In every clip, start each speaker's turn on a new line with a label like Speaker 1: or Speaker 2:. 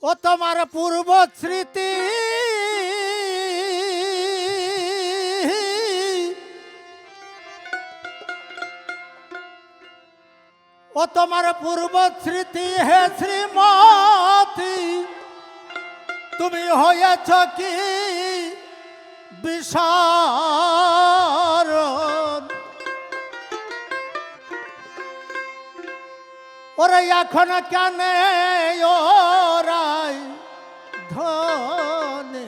Speaker 1: ও তোমার পূর্ব স্মৃতি ও তোমার পূর্ব স্মৃতি হে শ্রীমতী তুমি হয়েছ কি বিশারদ ওরে এখন কেন ওরাই ধনে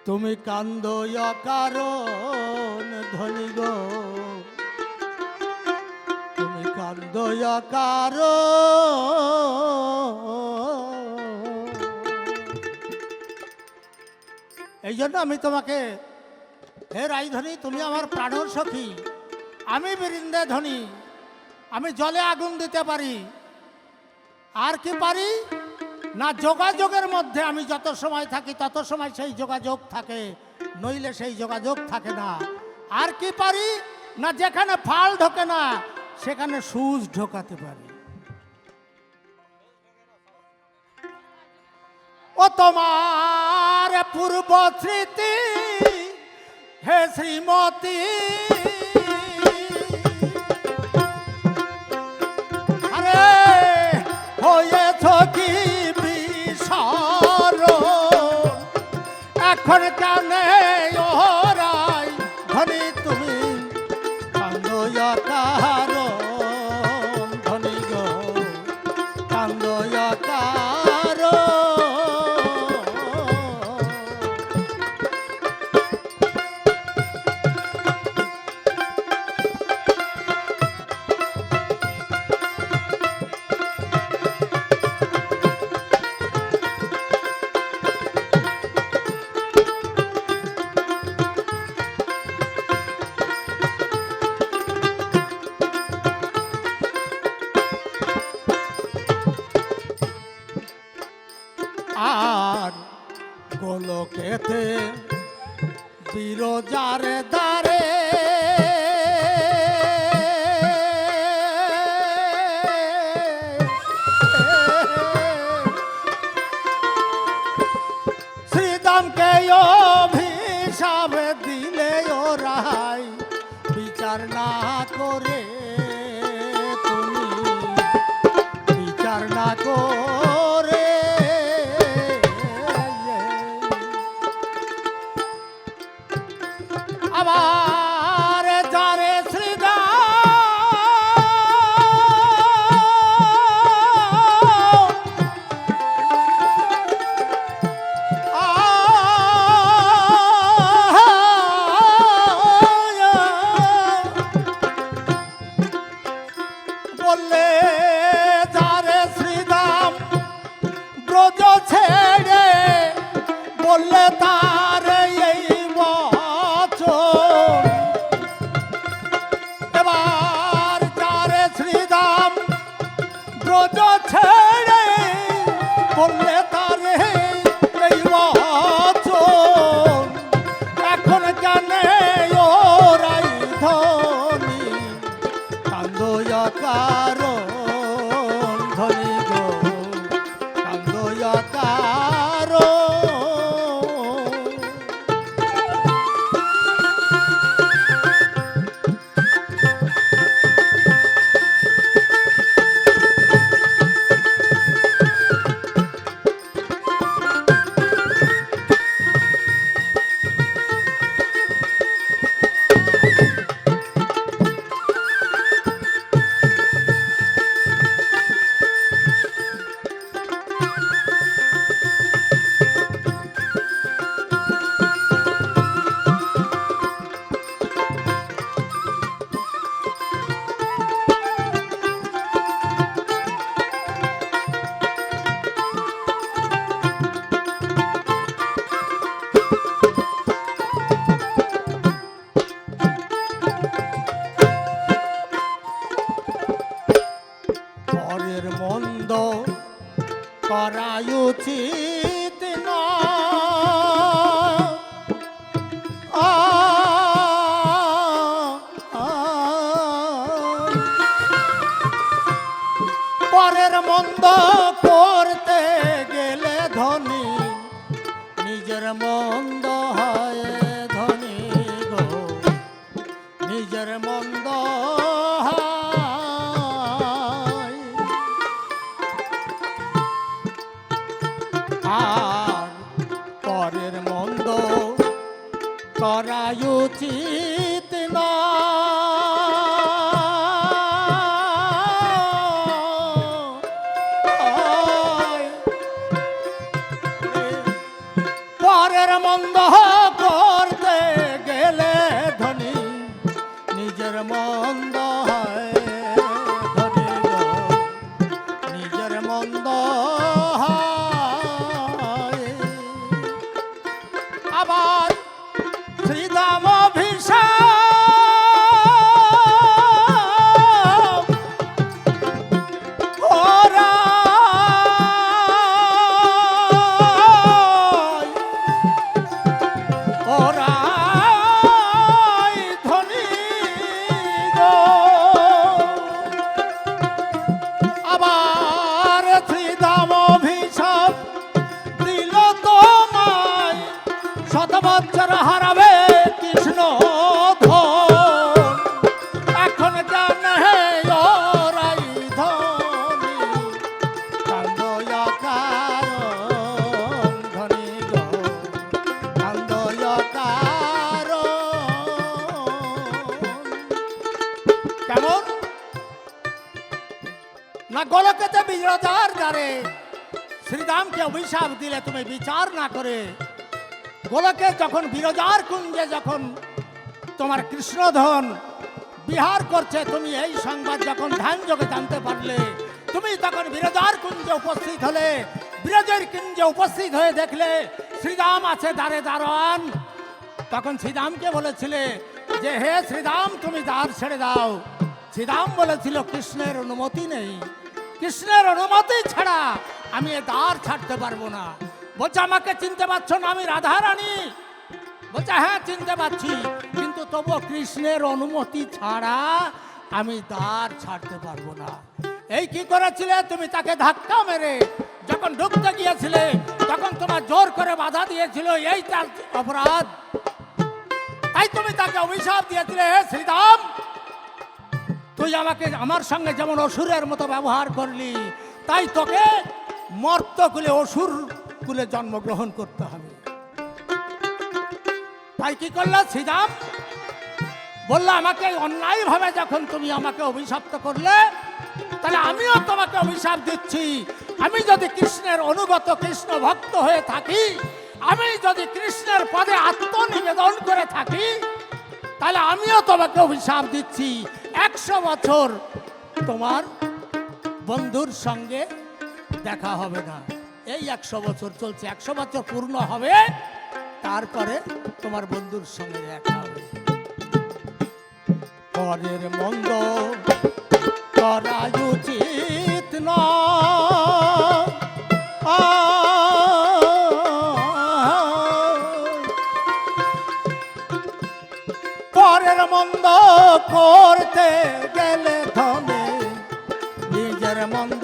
Speaker 1: তুমি কান্দ কারণ ধনী গো তুমি কান্দ কারণ এই জন্য আমি তোমাকে হে রাইধনী তুমি আমার প্রাণর সখী আমি বৃন্দে ধনী আমি জলে আগুন দিতে পারি আর কি পারি না যোগাযোগের মধ্যে আমি যত সময় থাকি তত সময় সেই যোগাযোগ থাকে নইলে সেই যোগাযোগ থাকে না আর কি পারি না যেখানে ফাল ঢোকে না সেখানে সুজ ঢোকাতে পারি ও তোমার পূর্ব স্মৃতি হে শ্রীমতী আরে হয়েছ কি বিশারদ এখন কেন ওরাই ধনী তুমি কান্দ কারণ ধনী গো কান্দ কারণ আর গোলকেতে বিরজার দ্বারে শ্রীদামকে অভিশাপ দিলে ওরাই বিচার না করে তুমি বিচার না করে আবার যারে শ্রীদাম বললে যারে শ্রীদাম ব্রজ ছেড়ে বললে তার এই বচন নিজের মন্দ হয় ধনী গো, নিজের মন্দ হয়। আর পরের মন্দ করা উচিত নয়। পরের মন্দ করতে গেলে ধনী নিজের মন্দ হয় ধনী গো, নিজের মন্দ হয়। আবার শ্রীদাম অভিশাপ ওরা ধনী গো। আবার শ্রীদাম অভিশাপ দিল তোমায়, শত বছর হারাবে কৃষ্ণ ধন। এখন জানে হে ওরাই ধনী, কান্দয়া কারণ ধনী গো, কান্দয়া কারণ। কেমন না গোলকেতে বিরজার দ্বারে শ্রীরামকে অভিশাপ দিলে তুমি বিচার না করে, গোলকে যখন বিরজার কুঞ্জে যখন তোমার কৃষ্ণধন বিহার করছে, তুমি এই সংবাদ যখন ধ্যান যোগে জানতে পারলে, তুমি তখন বিরজার কুঞ্জে উপস্থিত হলে, বিরজের কুঞ্জে উপস্থিত হয়ে দেখলে শ্রীরাম আছে দ্বারে দারোয়ান। তখন শ্রীরামকে বলেছিলে যে হে শ্রীরাম তুমি দ্বার ছেড়ে দাও। শ্রীরাম বলেছিল কৃষ্ণের অনুমতি নেই, কৃষ্ণের অনুমতি ছাড়া আমি এ দ্বার ছাড়তে পারবো না। বলছে আমাকে চিনতে পারছো না, আমি রাধা রানী? বলছে হ্যাঁ চিনতে পারছি, কিন্তু তবুও কৃষ্ণের অনুমতি ছাড়া আমি দ্বার ছাড়তে পারবো না। এই কি করেছিলে তুমি? তাকে ধাক্কা মেরে যখন ঢুকতে গিয়েছিলে তখন তোমার জোর করে বাধা দিয়েছিল, এই তার অপরাধ। তাই তুমি তাকে অভিশাপ দিয়েছিলে হে শ্রীরাম তুই আমাকে আমার সঙ্গে যেমন অসুরের মতো ব্যবহার করলি, তাই তোকে মর্ত কুলে অসুর কুলে জন্মগ্রহণ করতে হবে। তাই কি করলো শ্রীরাম? বললো আমাকে অন্যায়ভাবে যখন তুমি আমাকে অভিশপ্ত করলে, তাহলে আমিও তোমাকে অভিশাপ দিচ্ছি। আমি যদি কৃষ্ণের অনুগত কৃষ্ণ ভক্ত হয়ে থাকি, আমি যদি কৃষ্ণের পদে আত্মনিবেদন করে থাকি, তাহলে আমিও তোমাকে অভিশাপ দিচ্ছি 100 বছর তোমার বন্ধুর সঙ্গে দেখা হবে না। এই 100 বছর চলছে, 100 বছর পূর্ণ হবে, তারপরে তোমার বন্ধুর সঙ্গে দেখা হবে। পরের মন্দ করা উচিত নয়। পরের মন্দ করতে গেলে ধনে নিজের মন্দ